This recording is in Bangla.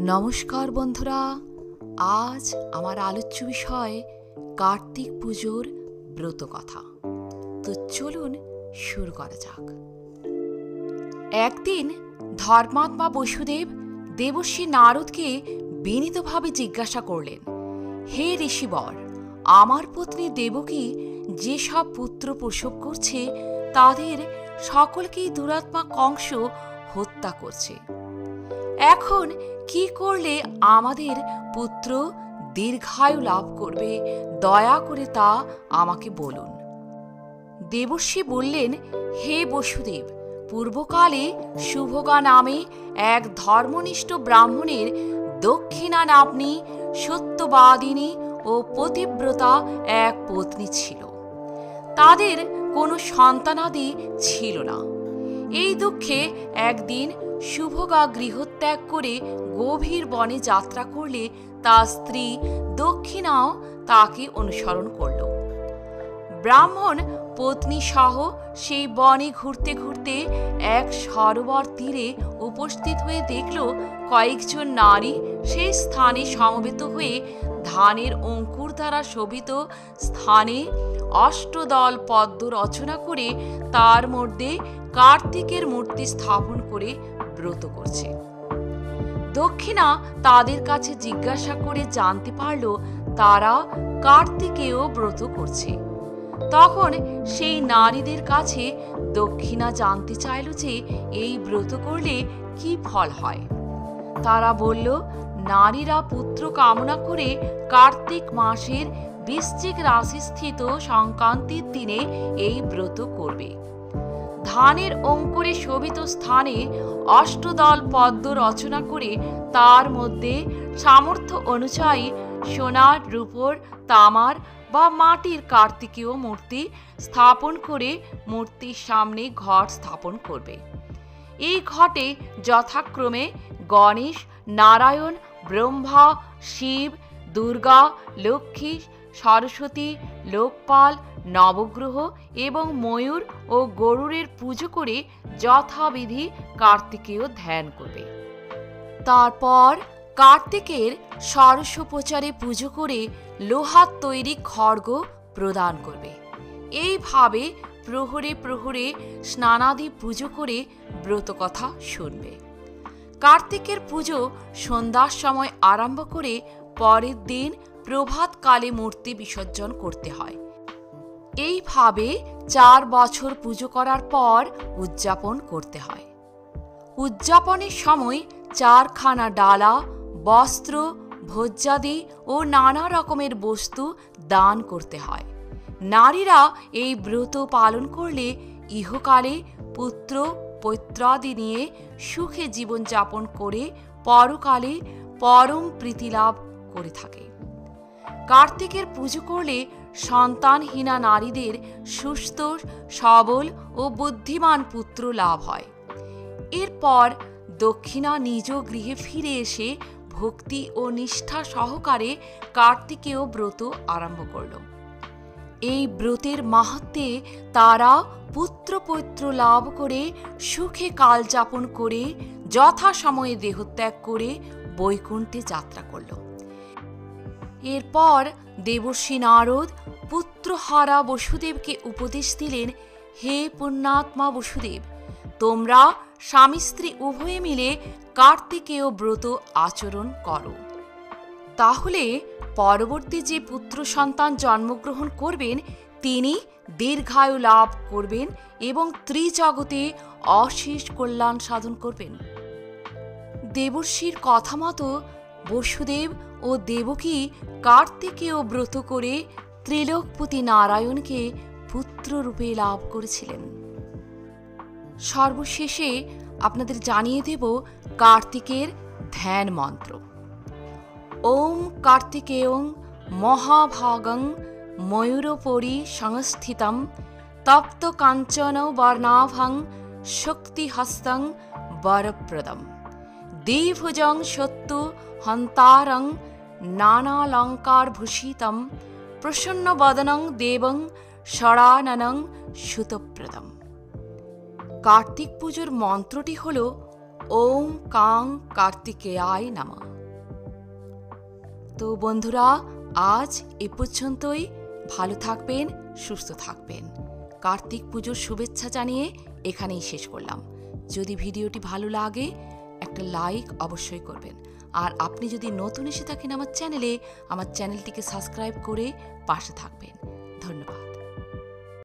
নমস্কার বন্ধুরা, আজ আমার আলোচ্য বিষয় কার্তিক পুজোর ব্রত কথা। তো চলুন শুরু করা যাক। একদিন ধর্মাত্মা বসুদেব দেবর্ষি নারদকে বিনীতভাবে জিজ্ঞাসা করলেন, হে ঋষিবর, আমার পত্নী দেবকী যেসব পুত্র প্রসব করছে তাদের সকলকেই দুরাত্মা কংস হত্যা করছে। এখন কি করলে আমাদের পুত্র দীর্ঘায়ু লাভ করবে, দয়া করে তা আমাকে বলুন। দেবর্ষি বললেন, হে বসুদেব, পূর্বকালে শুভগা নামে এক ধর্মনিষ্ঠ ব্রাহ্মণের দক্ষিণা নাম্নী সত্যবাদিনী ও পতিব্রতা এক পত্নী ছিল। তাদের কোনো সন্তানাদি ছিল না। এই দুঃখে একদিন শুভগা গৃহত্যাগ করে গভীর বনে যাত্রা করলে তার স্ত্রী দক্ষিণাও তাকে অনুসরণ করল। ব্রাহ্মণ পত্নী সহ সেই বনে ঘুরতে ঘুরতে এক সরোবর তীরে উপস্থিত হয়ে দেখল কয়েকজন নারী সেই স্থানে সমবেত হয়ে ধানের অঙ্কুর দ্বারা শোভিত স্থানে অষ্টদল পদ্ম রচনা করে তার মধ্যে কার্তিকের মূর্তি স্থাপন করে ব্রত করছে। দক্ষিণা তাদের কাছে জিজ্ঞাসা করে জানতে পারল তারা কার্তিকেও ব্রত করছে। তখন সেই নারীদের কাছে দক্ষিণা জানতে চাইল যে এই ব্রত করলে কি ফল হয়। তারা বলল, নারীরা পুত্র কামনা করে কার্তিক মাসের বৃশ্চিক রাশিস্থিত সংক্রান্তির দিনে এই ব্রত করবে। ধানের অঙ্কুরে শোভিত স্থানে অষ্টদল পদ্ম রচনা করে তার মধ্যে সামর্থ্য অনুযায়ী সোনার, রূপোর, তামার বা মাটির কার্তিকীয় মূর্তি স্থাপন করে মূর্তির সামনে ঘট স্থাপন করবে। এই ঘটে যথাক্রমে গণেশ, নারায়ণ, ব্রহ্মা, শিব, দুর্গা, লক্ষ্মী, সরস্বতী, লোকপাল, নবগ্রহ এবং ময়ূর ও গরুড়ের পুজো করে যথাবিধি কার্তিকেয় ধ্যান করবে। তারপর কার্তিকের ষোড়শোপচারে পুজো করে লোহার তৈরি খড়গ প্রদান করবে। এইভাবে প্রহরে প্রহরে স্নানাদি পুজো করে ব্রতকথা শুনবে। কার্তিকের পুজো সন্ধ্যার সময় আরম্ভ করে পরের দিন প্রভাতকালে মূর্তি বিসর্জন করতে হয়। এইভাবে 4 বছর পুজো করার পর উদযাপন করতে হয়। উদযাপনের সময় 4খানা ডালা, বস্ত্র, ভোজ্যাদি ও নানা রকমের বস্তু দান করতে হয়। নারীরা এই ব্রত পালন করলে ইহকালে পুত্র পৈত্রাদি নিয়ে সুখে জীবনযাপন করে পরকালে পরম প্রীতিলাভ করে থাকে। কার্তিকের পুজো করলে সন্তানহীনা নারীদের সুস্থ, সবল ও বুদ্ধিমান পুত্র লাভ হয়। এরপর দক্ষিণা নিজ গৃহে ফিরে এসে ভক্তি ও নিষ্ঠা সহকারে কার্তিকেয় ব্রত আরম্ভ করল। এই ব্রতের মাহাত্ম্যে তারা পুত্র পৈত্র লাভ করে সুখে কাল যাপন করে যথাসময়ে দেহত্যাগ করে বৈকুণ্ঠে যাত্রা করল। এরপর দেবর্ষি নারদ পুত্রহারা বসুদেবকে উপদেশ দিলেন, হে পুণ্যাত্মা বসুদেব, তোমরা স্বামী স্ত্রী উভয়ে মিলে কার্তিকেয় ব্রত আচরণ করো। তাহলে পরবর্তী যে পুত্র সন্তান জন্মগ্রহণ করবেন তিনি দীর্ঘায়ু লাভ করবেন এবং ত্রিজগতে অশেষ কল্যাণ সাধন করবেন। দেবর্ষির কথা মতো বসুদেব ও দেবকী কার্তিকেয় ব্রত করে ত্রিলোকপতি নারায়ণকে পুত্ররূপে লাভ করেছিলেন। সর্বশেষে আপনাদের জানিয়ে দেব কার্তিকের ধ্যান মন্ত্র। ওম কার্তিকেয়ং মহাভাগং ময়ূরোপরি সংস্থিতং তপ্ত কাঞ্চন বর্ণাভং শক্তিহস্তং বরপ্রদম দ্বিভুজং শত্রু হন্তারং নানালঙ্কারভূষিতং প্রসন্নবদনং দেবং ষড়াননং সুতপ্রদম। কার্তিক পুজোর মন্ত্রটি হল ওম কাং কার্তিকেয়ায় নমঃ। তো বন্ধুরা, আজ এ পর্যন্তই। ভালো থাকবেন, সুস্থ থাকবেন। কার্তিক পুজোর শুভেচ্ছা জানিয়ে এখানেই শেষ করলাম। যদি ভিডিওটি ভালো লাগে একটা লাইক অবশ্যই করবেন। আর আপনি যদি নতুন এসে থাকেন আমার চ্যানেলটিকে সাবস্ক্রাইব করে পাশে থাকবেন। ধন্যবাদ।